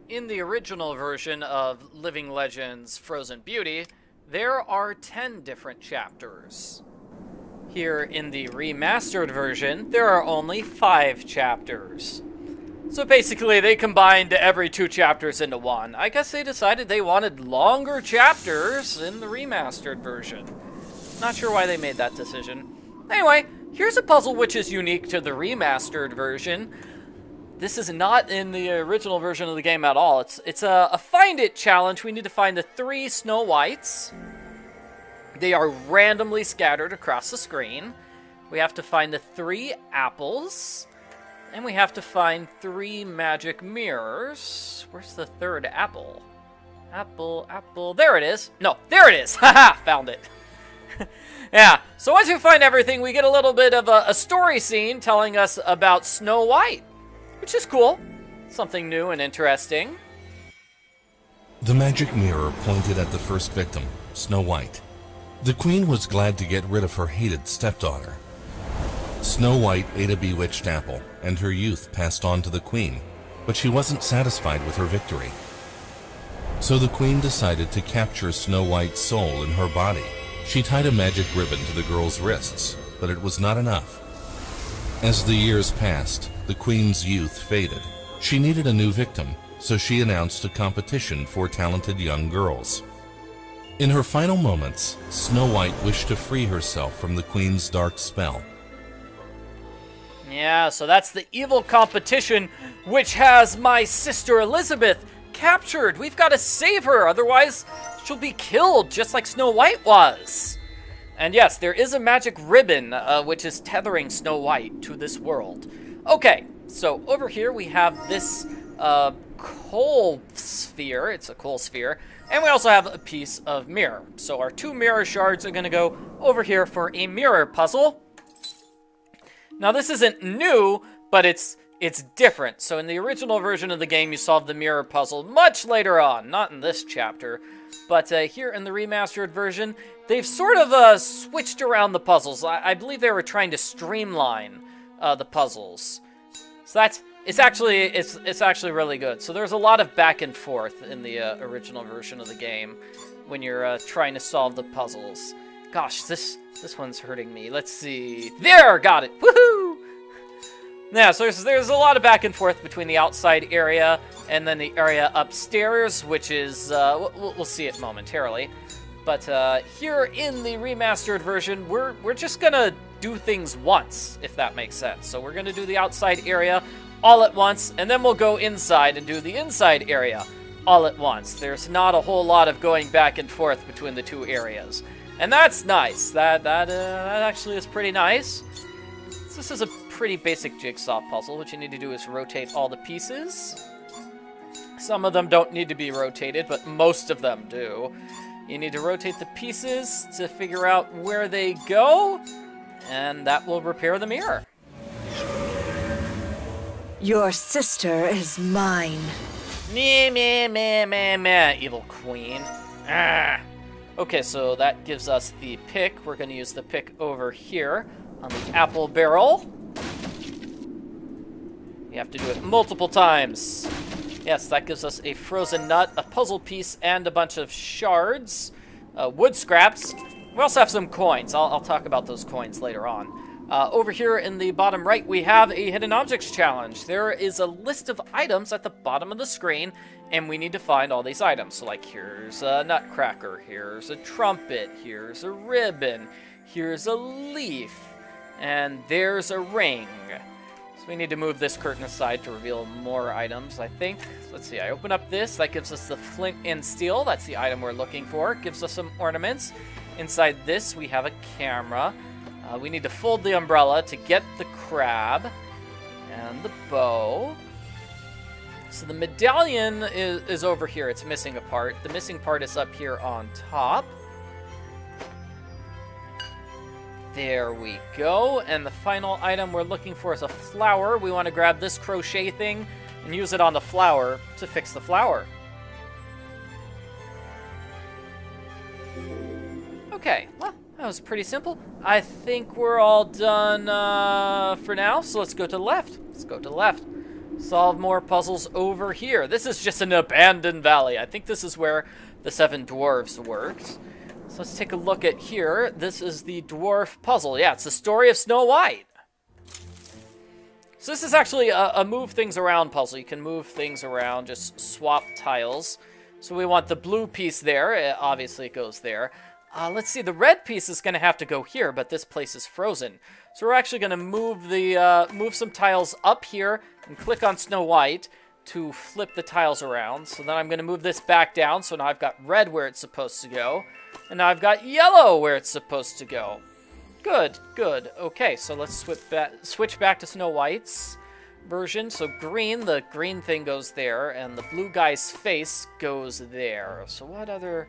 in the original version of Living Legends Frozen Beauty, there are 10 different chapters. Here in the remastered version, there are only 5 chapters. So basically, they combined every 2 chapters into one. I guess they decided they wanted longer chapters in the remastered version. Not sure why they made that decision. Anyway, here's a puzzle which is unique to the remastered version. This is not in the original version of the game at all. It's a find it challenge. We need to find the 3 Snow Whites. They are randomly scattered across the screen. We have to find the 3 apples. And we have to find 3 magic mirrors. Where's the 3rd apple? Apple. There it is. No, there it is. Haha, found it. Yeah, so once we find everything, we get a little bit of a story scene telling us about Snow White, which is cool. Something new and interesting. The magic mirror pointed at the first victim, Snow White. The queen was glad to get rid of her hated stepdaughter. Snow White ate a bewitched apple, and her youth passed on to the queen, but she wasn't satisfied with her victory. So the queen decided to capture Snow White's soul in her body. She tied a magic ribbon to the girl's wrists, but it was not enough. As the years passed, the queen's youth faded. She needed a new victim, so she announced a competition for talented young girls. In her final moments, Snow White wished to free herself from the queen's dark spell. Yeah, so that's the evil competition, which has my sister Elizabeth captured. We've got to save her, otherwise she'll be killed, just like Snow White was. And yes, there is a magic ribbon, which is tethering Snow White to this world. Okay, so over here we have this coal sphere. It's a coal sphere. And we also have a piece of mirror. So our 2 mirror shards are going to go over here for a mirror puzzle. Now this isn't new, but it's different. So in the original version of the game, you solve the mirror puzzle much later on, not in this chapter. But here in the remastered version, they've sort of switched around the puzzles. I believe they were trying to streamline the puzzles. So it's actually really good. So there's a lot of back and forth in the original version of the game when you're trying to solve the puzzles. Gosh, this one's hurting me. Let's see. There, got it. Woohoo! Yeah, so there's a lot of back and forth between the outside area and then the area upstairs, which is we'll see it momentarily. But here in the remastered version, we're just gonna do things once, if that makes sense. So we're gonna do the outside area all at once, and then we'll go inside and do the inside area all at once. There's not a whole lot of going back and forth between the 2 areas. And that's nice. That actually is pretty nice. So this is a pretty basic jigsaw puzzle. What you need to do is rotate all the pieces. Some of them don't need to be rotated, but most of them do. You need to rotate the pieces to figure out where they go, and that will repair the mirror. Your sister is mine. Meh, meh, meh, meh, meh, evil queen. Ah. Okay, so that gives us the pick. We're going to use the pick over here on the apple barrel. You have to do it multiple times. Yes, that gives us a frozen nut, a puzzle piece, and a bunch of shards. Wood scraps. We also have some coins. I'll talk about those coins later on. Over here in the bottom right, we have a hidden objects challenge. There is a list of items at the bottom of the screen, and we need to find all these items. So like, here's a nutcracker, here's a trumpet, here's a ribbon, here's a leaf, and there's a ring. So we need to move this curtain aside to reveal more items, I think. Let's see, I open up this. That gives us the flint and steel. That's the item we're looking for. It gives us some ornaments. Inside this, we have a camera. We need to fold the umbrella to get the crab and the bow. So the medallion is over here. It's missing a part. The missing part is up here on top. There we go. And the final item we're looking for is a flower. We want to grab this crochet thing and use it on the flower to fix the flower. Okay, well, that was pretty simple. I think we're all done for now, so let's go to the left. Let's go to the left. Solve more puzzles over here. This is just an abandoned valley. I think this is where the 7 dwarves worked. So let's take a look at here. This is the Dwarf Puzzle. Yeah, it's the story of Snow White. So this is actually a move things around puzzle. You can move things around, just swap tiles. So we want the blue piece there. Obviously it goes there. Let's see, the red piece is going to have to go here, but this place is frozen. So we're actually going to move some tiles up here and click on Snow White to flip the tiles around. So then I'm going to move this back down. So now I've got red where it's supposed to go. And now I've got yellow where it's supposed to go. Good, good. Okay, so let's switch back to Snow White's version. So green, the green thing goes there, and the blue guy's face goes there. So what other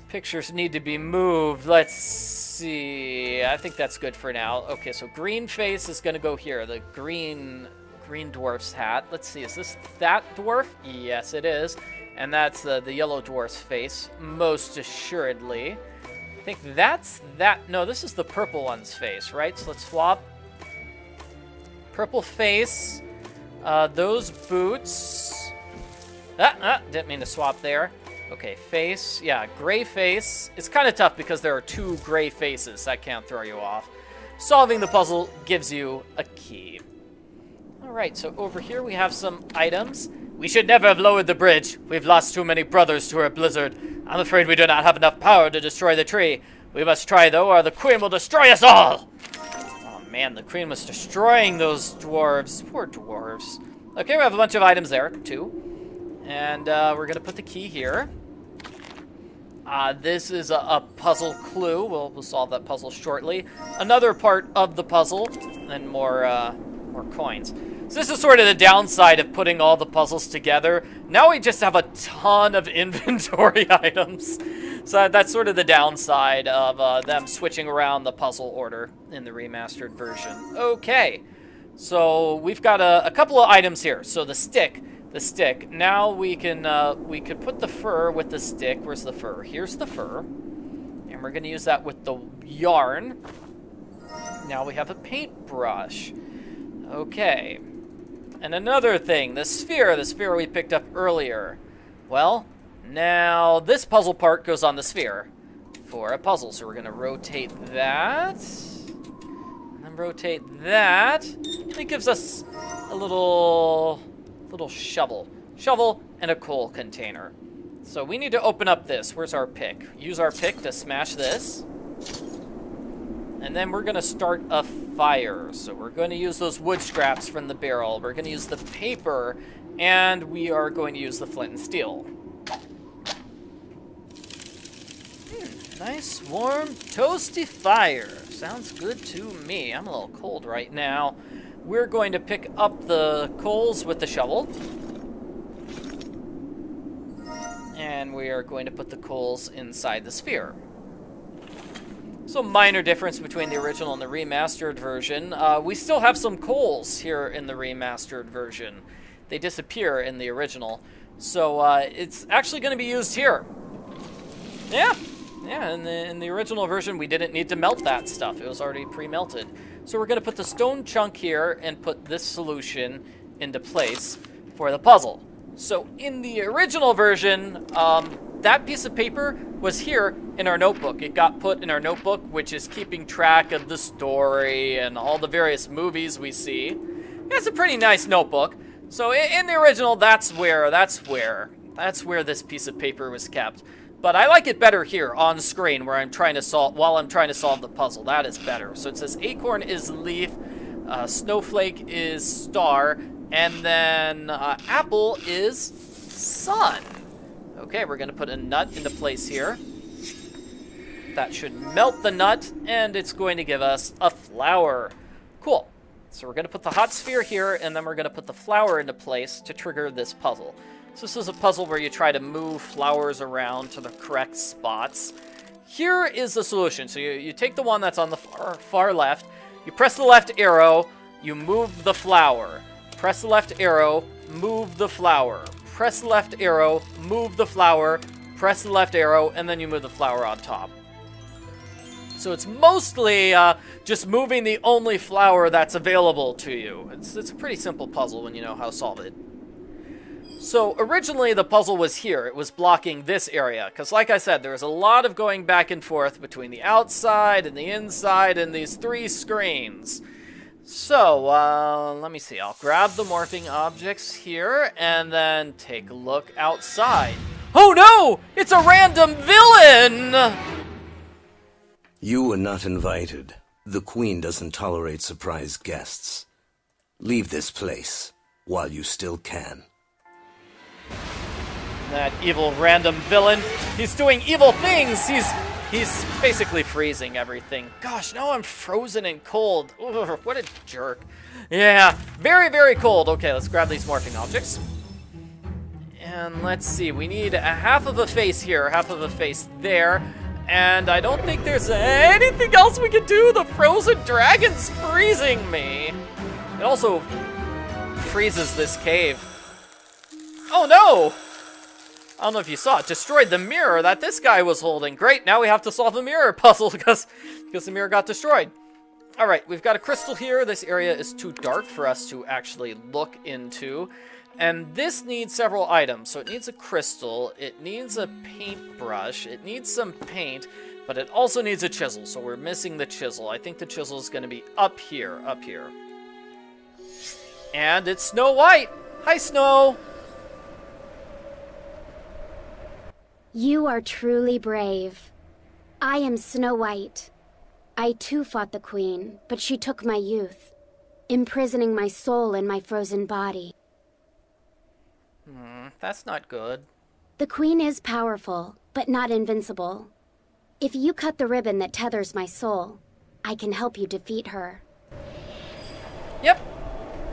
pictures need to be moved? Let's see. I think that's good for now. Okay, so green face is going to go here. The green dwarf's hat. Let's see, is this that dwarf? Yes, it is. And that's the yellow dwarf's face, most assuredly. I think that's that. No, this is the purple one's face, right? So let's swap. Purple face. Those boots. Didn't mean to swap there. Okay, face. Yeah, gray face. It's kind of tough because there are 2 gray faces. That can't throw you off. Solving the puzzle gives you a key. All right, so over here we have some items. We should never have lowered the bridge. We've lost too many brothers to a blizzard. I'm afraid we do not have enough power to destroy the tree. We must try, though, or the queen will destroy us all! Oh, man, the queen was destroying those dwarves. Poor dwarves. Okay, we have a bunch of items there, 2. And we're going to put the key here. This is a puzzle clue. We'll solve that puzzle shortly. Another part of the puzzle, and more coins. So this is sort of the downside of putting all the puzzles together. Now we just have a ton of inventory items. So that's sort of the downside of them switching around the puzzle order in the remastered version. Okay, so we've got a couple of items here. So the stick. Now we can put the fur with the stick. Where's the fur? Here's the fur. And we're going to use that with the yarn. Now we have a paintbrush. Okay. And another thing, the sphere we picked up earlier. Well, now this puzzle part goes on the sphere for a puzzle. So we're going to rotate that. And then rotate that. It gives us a little shovel. Shovel and a coal container. So we need to open up this. Where's our pick? Use our pick to smash this. And then we're going to start a fire. So we're going to use those wood scraps from the barrel. We're going to use the paper. And we are going to use the flint and steel. Nice, warm, toasty fire. Sounds good to me. I'm a little cold right now. We're going to pick up the coals with the shovel. And we are going to put the coals inside the sphere. So minor difference between the original and the remastered version. We still have some coals here in the remastered version. They disappear in the original. So it's actually going to be used here. Yeah, in the original version we didn't need to melt that stuff. It was already pre-melted. So we're going to put the stone chunk here and put this solution into place for the puzzle. So in the original version, that piece of paper was here in our notebook. It got put in our notebook, which is keeping track of the story and all the various movies we see. It's a pretty nice notebook. So in the original, that's where this piece of paper was kept. But I like it better here on screen while I'm trying to solve the puzzle. That is better. So it says acorn is leaf, snowflake is star, and then apple is sun. Okay, we're going to put a nut into place here. That should melt the nut, and it's going to give us a flower. Cool. So we're going to put the hot sphere here, and then we're going to put the flower into place to trigger this puzzle. So this is a puzzle where you try to move flowers around to the correct spots. Here is the solution. So you take the one that's on the far left, you press the left arrow, you move the flower. Press the left arrow, move the flower. Press the left arrow, move the flower, press the left arrow, and then you move the flower on top. So it's mostly just moving the only flower that's available to you. It's a pretty simple puzzle when you know how to solve it. So originally the puzzle was here. It was blocking this area. Because like I said, there was a lot of going back and forth between the outside and the inside and these 3 screens. So, let me see. I'll grab the morphing objects here and then take a look outside. Oh no! It's a random villain! You were not invited. The Queen doesn't tolerate surprise guests. Leave this place while you still can. That evil random villain. He's doing evil things. He's basically freezing everything. Gosh, now I'm frozen and cold. Ugh, what a jerk. Yeah, very, very cold. Okay, let's grab these morphing objects. And let's see. We need a half of a face here, half of a face there. And I don't think there's anything else we can do. The frozen dragon's freezing me. It also freezes this cave. Oh no! I don't know if you saw it. Destroyed the mirror that this guy was holding. Great, now we have to solve the mirror puzzle because the mirror got destroyed. Alright, we've got a crystal here. This area is too dark for us to actually look into. And this needs several items. So it needs a crystal, it needs a paintbrush, it needs some paint, but it also needs a chisel. So we're missing the chisel. I think the chisel is going to be up here, up here. And it's Snow White! Hi, Snow! You are truly brave. I am Snow White. I too fought the Queen, but she took my youth, imprisoning my soul in my frozen body. That's not good. The Queen is powerful, but not invincible. If you cut the ribbon that tethers my soul, I can help you defeat her. Yep.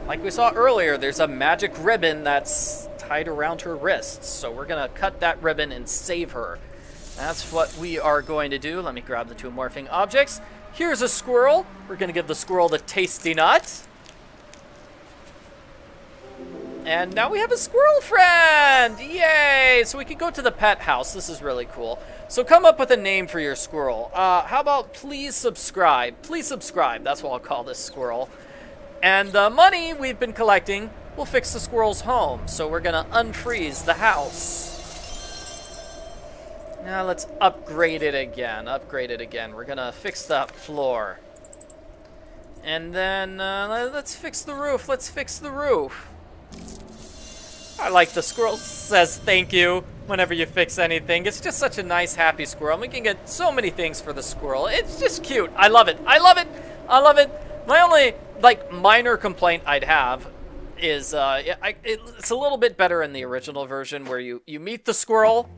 Like we saw earlier, there's a magic ribbon that's tied around her wrists. So we're going to cut that ribbon and save her. That's what we are going to do. Let me grab the 2 morphing objects. Here's a squirrel. We're going to give the squirrel the tasty nut. And now we have a squirrel friend! Yay! So we can go to the pet house. This is really cool. So come up with a name for your squirrel. How about please subscribe? Please subscribe. That's what I'll call this squirrel. And the money we've been collecting will fix the squirrel's home. So we're going to unfreeze the house. Now let's upgrade it again. Upgrade it again. We're going to fix that floor. And then let's fix the roof. Let's fix the roof. I like the squirrel says thank you whenever you fix anything. It's just such a nice, happy squirrel. We can get so many things for the squirrel. It's just cute. I love it. I love it. I love it. My only, like, minor complaint I'd have is it's a little bit better in the original version where you meet the squirrel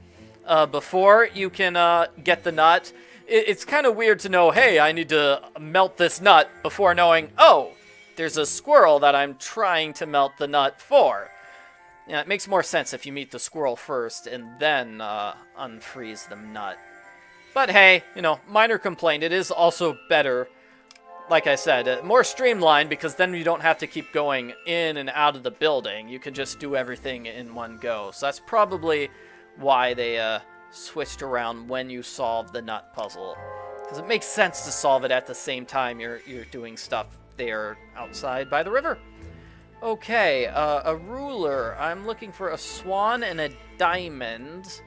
before you can get the nut. It's kind of weird to know, hey, I need to melt this nut before knowing, oh, there's a squirrel that I'm trying to melt the nut for. Yeah, it makes more sense if you meet the squirrel first and then unfreeze the nut. But hey, you know, minor complaint. It is also better, like I said, more streamlined because then you don't have to keep going in and out of the building. You can just do everything in one go. So that's probably why they switched around when you solve the nut puzzle. Because it makes sense to solve it at the same time you're doing stuff there outside by the river. Okay, a ruler. I'm looking for a swan and a diamond,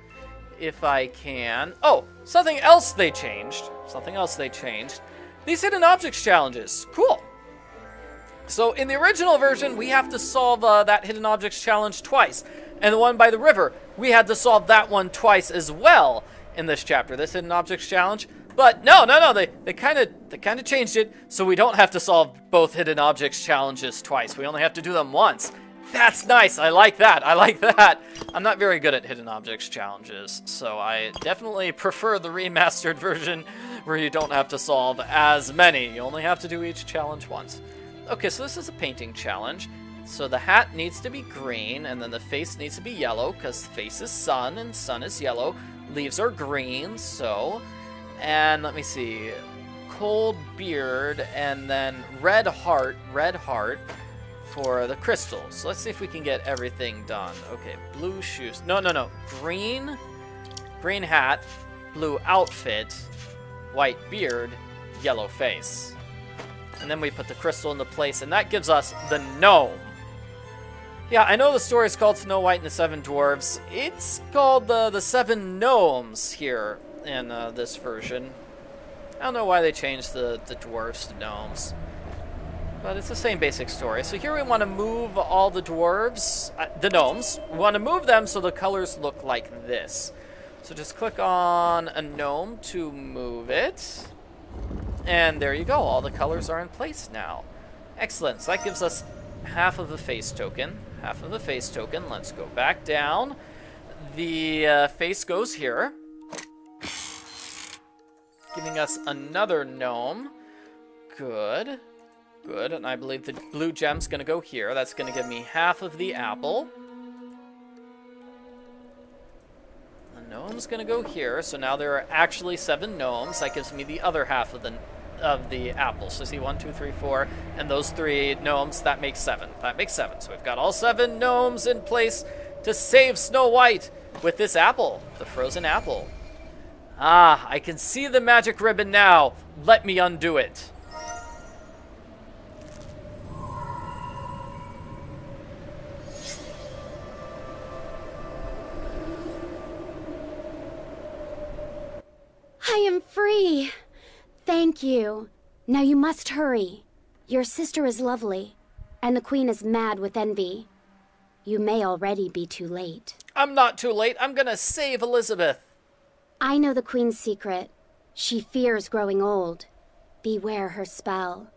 if I can. Oh, something else they changed. Something else they changed. These hidden objects challenges. Cool. So in the original version, we have to solve that hidden objects challenge twice. And the one by the river, we had to solve that one twice as well in this chapter. This hidden objects challenge. But no, they kind of changed it so we don't have to solve both hidden objects challenges twice. We only have to do them once. That's nice. I like that. I like that. I'm not very good at hidden objects challenges, so I definitely prefer the remastered version where you don't have to solve as many. You only have to do each challenge once. Okay, so this is a painting challenge. So the hat needs to be green, and then the face needs to be yellow because face is sun and sun is yellow. Leaves are green, so... And let me see, cold beard, and then red heart for the crystals. So let's see if we can get everything done. Okay, blue shoes. No. Green hat, blue outfit, white beard, yellow face. And then we put the crystal into place, and that gives us the gnome. Yeah, I know the story is called Snow White and the Seven Dwarves. It's called the Seven Gnomes here in this version. I don't know why they changed the dwarves to gnomes. But it's the same basic story. So here we want to move all the dwarves, the gnomes. We want to move them so the colors look like this. So just click on a gnome to move it. And there you go. All the colors are in place now. Excellent. So that gives us half of a face token. Half of a face token. Let's go back down. The face goes here, giving us another gnome. Good. Good, and I believe the blue gem's going to go here. That's going to give me half of the apple. The gnome's going to go here, so now there are actually 7 gnomes. That gives me the other half of the apple. So see, 1, 2, 3, 4, and those 3 gnomes, that makes 7. That makes 7. So we've got all 7 gnomes in place to save Snow White with this apple, the frozen apple. Ah, I can see the magic ribbon now. Let me undo it. I am free! Thank you. Now you must hurry. Your sister is lovely, and the queen is mad with envy. You may already be too late. I'm not too late. I'm gonna save Elizabeth. I know the queen's secret. She fears growing old. Beware her spell.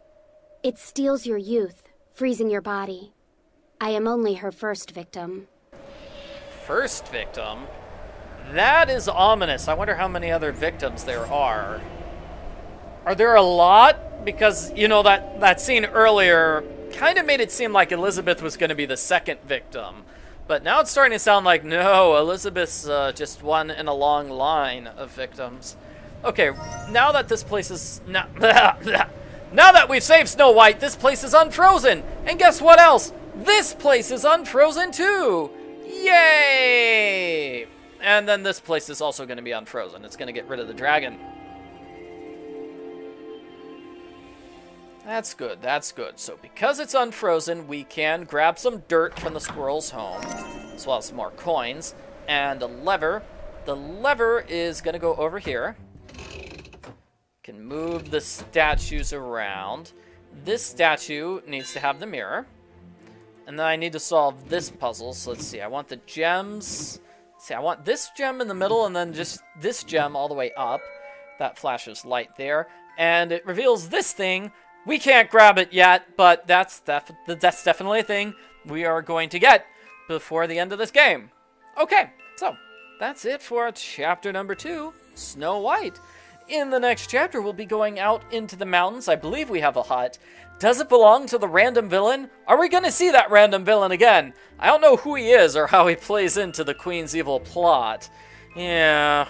It steals your youth, freezing your body. I am only her first victim. First victim? That is ominous. I wonder how many other victims there are. Are there a lot? Because, you know, that scene earlier kind of made it seem like Elizabeth was going to be the second victim. But now it's starting to sound like, no, Elizabeth's just one in a long line of victims. Okay, now that this place is... now that we've saved Snow White, this place is unfrozen. And guess what else? This place is unfrozen too. Yay! And then this place is also going to be unfrozen. It's going to get rid of the dragon. That's good, that's good. So because it's unfrozen, we can grab some dirt from the squirrel's home, as well as some more coins, and a lever. The lever is going to go over here. Can move the statues around. This statue needs to have the mirror. And then I need to solve this puzzle. So let's see, I want the gems... See, I want this gem in the middle and then just this gem all the way up. That flashes light there. And it reveals this thing. We can't grab it yet, but that's definitely a thing we are going to get before the end of this game. Okay, so that's it for chapter number 2, Snow White. In the next chapter, we'll be going out into the mountains. I believe we have a hut. Does it belong to the random villain? Are we going to see that random villain again? I don't know who he is or how he plays into the Queen's evil plot. Yeah,